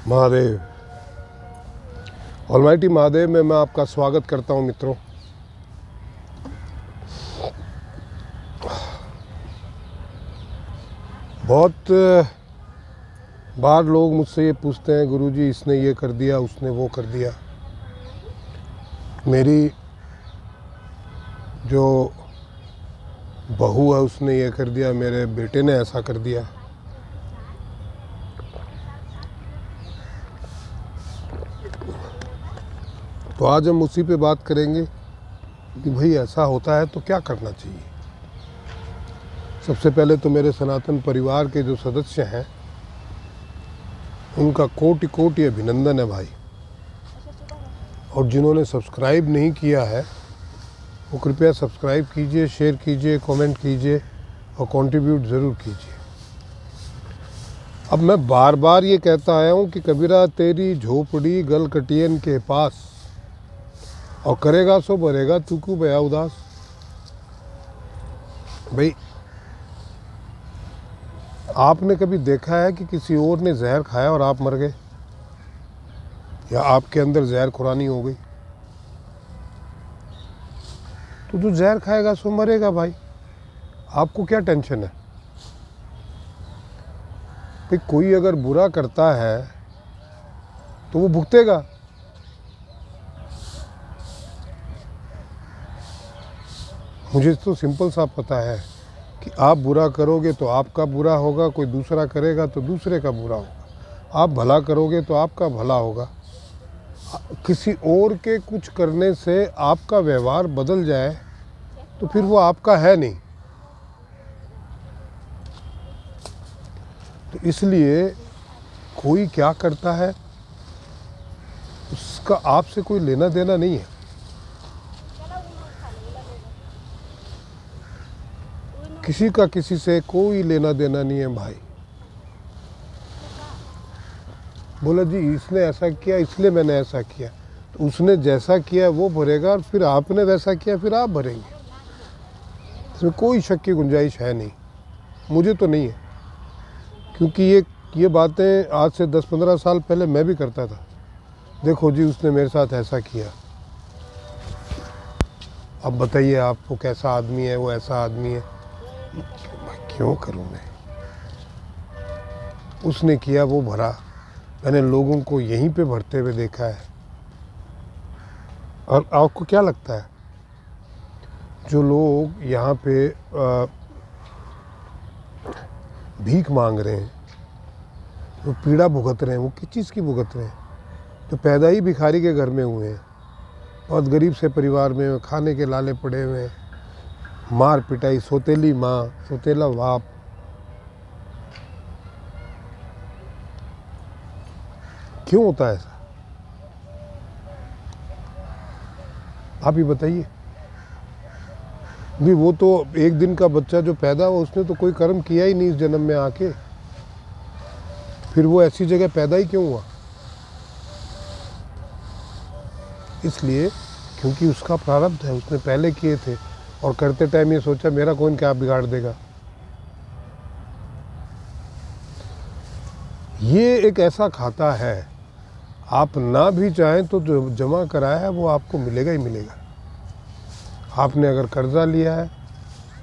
Mahadev. Almighty Mahadev में मैं आपका स्वागत करता हूं मित्रों। बहुत बार लोग मुझसे ये पूछते हैं, गुरुजी इसने ये कर दिया, उसने वो कर दिया। मेरी जो बहू है उसने ये कर दिया, मेरे बेटे ने ऐसा कर दिया। तो आज हम उसी पे बात करेंगे कि भाई ऐसा होता है तो क्या करना चाहिए। सबसे पहले तो मेरे सनातन परिवार के जो सदस्य हैं उनका कोटि कोटि अभिनंदन है भाई। और जिन्होंने सब्सक्राइब नहीं किया है वो कृपया सब्सक्राइब कीजिए, शेयर कीजिए, कमेंट कीजिए और कंट्रीब्यूट ज़रूर कीजिए। अब मैं बार बार ये कहता आया हूँ कि कबीरा तेरी झोपड़ी गलकटियन के पास, और करेगा सो भरेगा तू क्यों भया उदास। भाई आपने कभी देखा है कि किसी और ने जहर खाया और आप मर गए, या आपके अंदर जहर खुरानी हो गई? तो जो जहर खाएगा सो मरेगा भाई, आपको क्या टेंशन है? भाई कोई अगर बुरा करता है तो वो भुगतेगा। मुझे तो सिंपल सा पता है कि आप बुरा करोगे तो आपका बुरा होगा, कोई दूसरा करेगा तो दूसरे का बुरा होगा। आप भला करोगे तो आपका भला होगा। किसी और के कुछ करने से आपका व्यवहार बदल जाए तो फिर वो आपका है नहीं। तो इसलिए कोई क्या करता है उसका आपसे कोई लेना देना नहीं है। किसी का किसी से कोई लेना देना नहीं है भाई। बोला जी इसने ऐसा किया इसलिए मैंने ऐसा किया, तो उसने जैसा किया वो भरेगा और फिर आपने वैसा किया फिर आप भरेंगे। इसमें कोई शक की गुंजाइश है नहीं, मुझे तो नहीं है। क्योंकि ये बातें आज से 10-15 साल पहले मैं भी करता था। देखो जी उसने मेरे साथ ऐसा किया, अब बताइए आपको कैसा आदमी है वो, ऐसा आदमी है, क्यों करूं मैं? उसने किया वो भरा। मैंने लोगों को यहीं पे भरते हुए देखा है। और आपको क्या लगता है जो लोग यहाँ पे भीख मांग रहे हैं, वो पीड़ा भुगत रहे हैं, वो किस चीज़ की भुगत रहे हैं? तो पैदा ही भिखारी के घर में हुए हैं, बहुत गरीब से परिवार में, खाने के लाले पड़े हुए हैं, मार पिटाई, सौतेली माँ, सौतेला बाप। क्यों होता है ऐसा? आप ही बताइए। भी वो तो एक दिन का बच्चा जो पैदा हुआ उसने तो कोई कर्म किया ही नहीं इस जन्म में आके, फिर वो ऐसी जगह पैदा ही क्यों हुआ? इसलिए क्योंकि उसका प्रारब्ध है, उसने पहले किए थे और करते टाइम ये सोचा मेरा कौन क्या बिगाड़ देगा। ये एक ऐसा खाता है, आप ना भी चाहें तो जो जमा कराया है वो आपको मिलेगा ही मिलेगा। आपने अगर कर्जा लिया है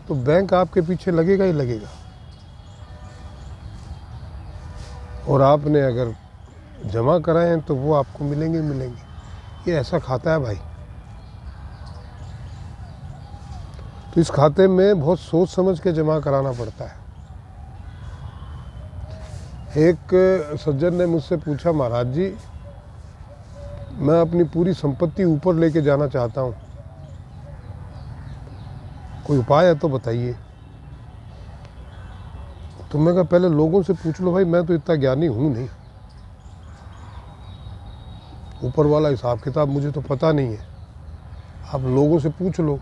तो बैंक आपके पीछे लगेगा ही लगेगा, और आपने अगर जमा कराए हैं तो वो आपको मिलेंगे ही मिलेंगे। ये ऐसा खाता है भाई। तो इस खाते में बहुत सोच समझ के जमा कराना पड़ता है। एक सज्जन ने मुझसे पूछा, महाराज जी मैं अपनी पूरी संपत्ति ऊपर लेके जाना चाहता हूँ, कोई उपाय है तो बताइए। तो मैं कहा पहले लोगों से पूछ लो भाई, मैं तो इतना ज्ञानी हूँ नहीं, ऊपर वाला हिसाब किताब मुझे तो पता नहीं है। आप लोगों से पूछ लो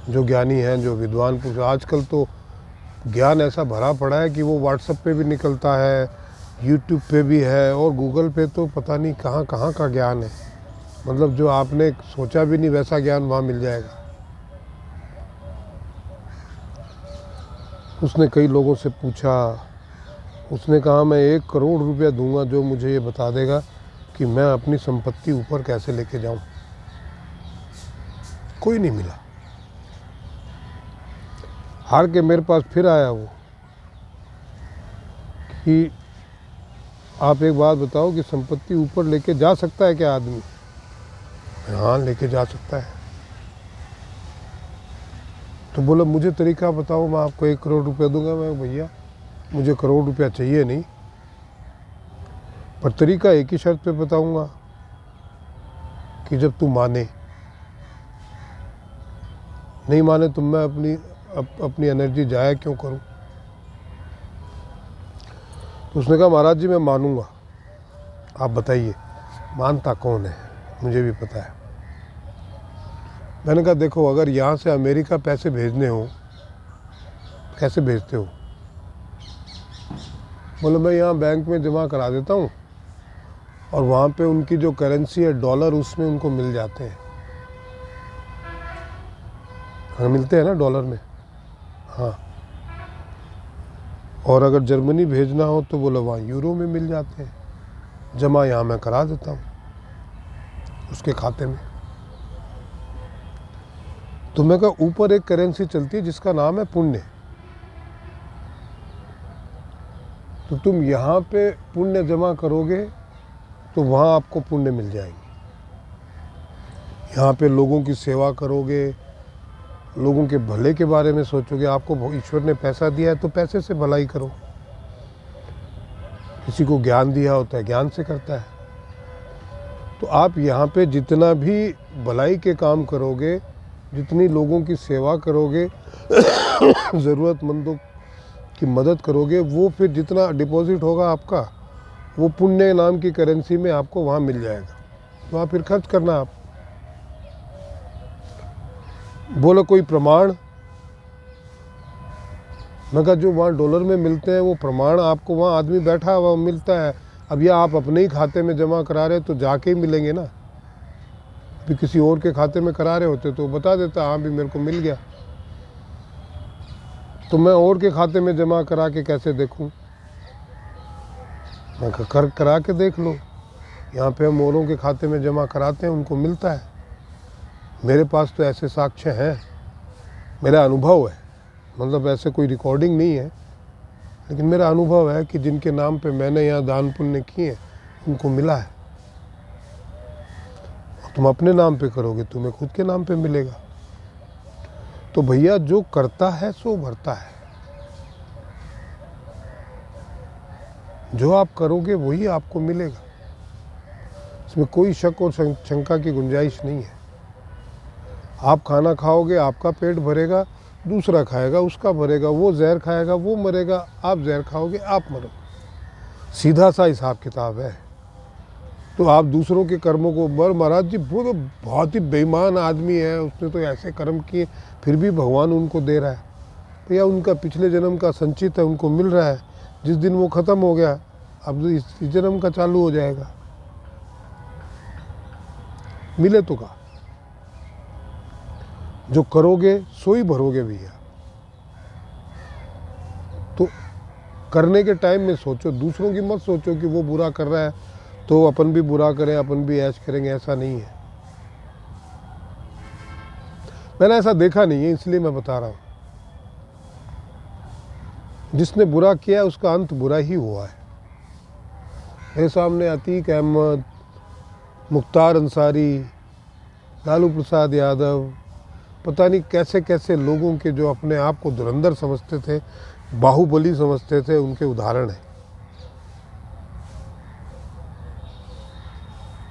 जो ज्ञानी हैं, जो विद्वान पुरुष। आजकल तो ज्ञान ऐसा भरा पड़ा है कि वो व्हाट्सएप पे भी निकलता है, यूट्यूब पे भी है, और गूगल पे तो पता नहीं कहाँ कहाँ का ज्ञान है। मतलब जो आपने सोचा भी नहीं वैसा ज्ञान वहाँ मिल जाएगा। उसने कई लोगों से पूछा, उसने कहा मैं 1 करोड़ रुपया दूंगा जो मुझे ये बता देगा कि मैं अपनी संपत्ति ऊपर कैसे लेके जाऊं। कोई नहीं मिला। हार के मेरे पास फिर आया वो कि आप एक बात बताओ कि संपत्ति ऊपर लेके जा सकता है क्या आदमी? हाँ, लेके जा सकता है। तो बोला मुझे तरीका बताओ, मैं आपको 1 करोड़ रुपया दूंगा। मैं भैया मुझे करोड़ रुपया चाहिए नहीं, पर तरीका एक ही शर्त पे बताऊंगा कि जब तू माने। नहीं माने तो मैं अपनी एनर्जी जाया क्यों करूं? तो उसने कहा महाराज जी मैं मानूंगा, आप बताइए मानता कौन है, मुझे भी पता है। मैंने कहा देखो, अगर यहाँ से अमेरिका पैसे भेजने हो कैसे भेजते हो? बोले मैं यहाँ बैंक में जमा करा देता हूँ और वहाँ पे उनकी जो करेंसी है डॉलर, उसमें उनको मिल जाते हैं। हाँ, मिलते हैं ना डॉलर में। हाँ, और अगर जर्मनी भेजना हो तो बोला वहाँ यूरो में मिल जाते हैं, जमा यहाँ मैं करा देता हूँ उसके खाते में। तो मैं कहा ऊपर एक करेंसी चलती है जिसका नाम है पुण्य, तो तुम यहाँ पे पुण्य जमा करोगे तो वहाँ आपको पुण्य मिल जाएगी। यहाँ पे लोगों की सेवा करोगे, लोगों के भले के बारे में सोचोगे। आपको ईश्वर ने पैसा दिया है तो पैसे से भलाई करो। किसी को ज्ञान दिया होता है, ज्ञान से करता है। तो आप यहाँ पे जितना भी भलाई के काम करोगे, जितनी लोगों की सेवा करोगे, ज़रूरतमंदों की मदद करोगे, वो फिर जितना डिपॉजिट होगा आपका, वो पुण्य नाम की करेंसी में आपको वहाँ मिल जाएगा। तो आप फिर खर्च करना। आप बोलो कोई प्रमाण? मैं कहा जो वहाँ डॉलर में मिलते हैं वो प्रमाण आपको वहाँ आदमी बैठा हुआ मिलता है। अब यह आप अपने ही खाते में जमा करा रहे तो जाके ही मिलेंगे ना। अभी किसी और के खाते में करा रहे होते तो बता देता हाँ भी मेरे को मिल गया। तो मैं और के खाते में जमा करा के कैसे देखूं? मैं करा के देख लो। यहाँ पे हम औरों के खाते में जमा कराते हैं, उनको मिलता है। मेरे पास तो ऐसे साक्ष्य हैं, मेरा अनुभव है, मतलब ऐसे कोई रिकॉर्डिंग नहीं है, लेकिन मेरा अनुभव है कि जिनके नाम पे मैंने यहाँ दान पुण्य किए उनको मिला है। तुम अपने नाम पे करोगे तुम्हें खुद के नाम पे मिलेगा। तो भैया जो करता है सो भरता है। जो आप करोगे वही आपको मिलेगा, इसमें कोई शक और शंका की गुंजाइश नहीं है। आप खाना खाओगे आपका पेट भरेगा, दूसरा खाएगा उसका भरेगा, वो जहर खाएगा वो मरेगा, आप जहर खाओगे आप मरोगे। सीधा सा हिसाब किताब है। तो आप दूसरों के कर्मों को महाराज जी वो तो बहुत ही बेईमान आदमी है, उसने तो ऐसे कर्म किए फिर भी भगवान उनको दे रहा है। भैया उनका पिछले जन्म का संचित है, उनको मिल रहा है। जिस दिन वो ख़त्म हो गया अब इस जन्म का चालू हो जाएगा। मिले तो का जो करोगे सो ही भरोगे भैया। तो करने के टाइम में सोचो, दूसरों की मत सोचो कि वो बुरा कर रहा है तो अपन भी बुरा करें, अपन भी ऐश करेंगे, ऐसा नहीं है। मैंने ऐसा देखा नहीं है इसलिए मैं बता रहा हूँ। जिसने बुरा किया है उसका अंत बुरा ही हुआ है। मेरे सामने अतीक अहमद, मुख्तार अंसारी, लालू प्रसाद यादव, पता नहीं कैसे कैसे लोगों के जो अपने आप को धुरंधर समझते थे, बाहुबली समझते थे, उनके उदाहरण हैं।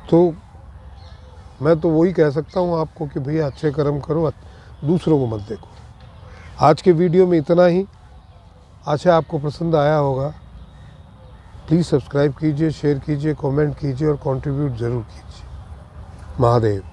तो मैं तो वही कह सकता हूँ आपको कि भैया अच्छे कर्म करो, दूसरों को मत देखो। आज के वीडियो में इतना ही। आशा आपको पसंद आया होगा। प्लीज़ सब्सक्राइब कीजिए, शेयर कीजिए, कमेंट कीजिए और कंट्रीब्यूट ज़रूर कीजिए। महादेव।